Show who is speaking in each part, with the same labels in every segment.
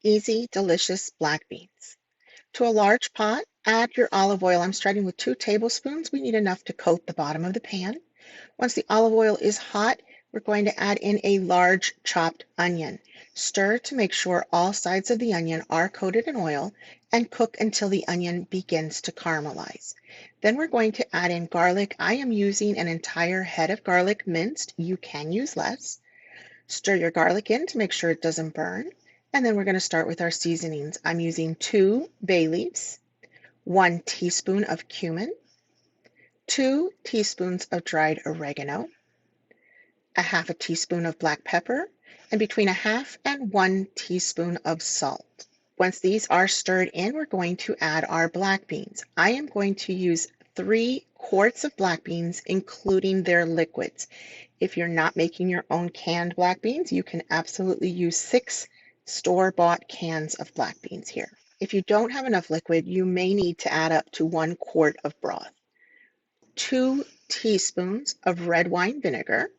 Speaker 1: Easy, delicious black beans. To a large pot, add your olive oil. I'm starting with 2 tablespoons. We need enough to coat the bottom of the pan. Once the olive oil is hot, we're going to add in a large chopped onion. Stir to make sure all sides of the onion are coated in oil and cook until the onion begins to caramelize. Then we're going to add in garlic. I am using an entire head of garlic minced. You can use less. Stir your garlic in to make sure it doesn't burn. And then we're going to start with our seasonings. I'm using 2 bay leaves, 1 teaspoon of cumin, 2 teaspoons of dried oregano, a half a teaspoon of black pepper, and between a half and 1 teaspoon of salt. Once these are stirred in, we're going to add our black beans. I am going to use 3 quarts of black beans, including their liquids. If you're not making your own canned black beans, you can absolutely use 6 store-bought cans of black beans here. If you don't have enough liquid, you may need to add up to 1 quart of broth, 2 teaspoons of red wine vinegar,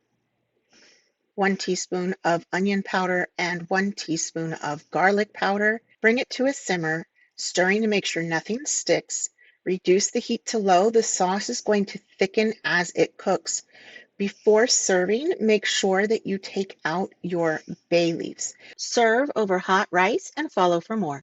Speaker 1: 1 teaspoon of onion powder, and 1 teaspoon of garlic powder. Bring it to a simmer, stirring to make sure nothing sticks. Reduce the heat to low. The sauce is going to thicken as it cooks. Before serving, make sure that you take out your bay leaves. Serve over hot rice and follow for more.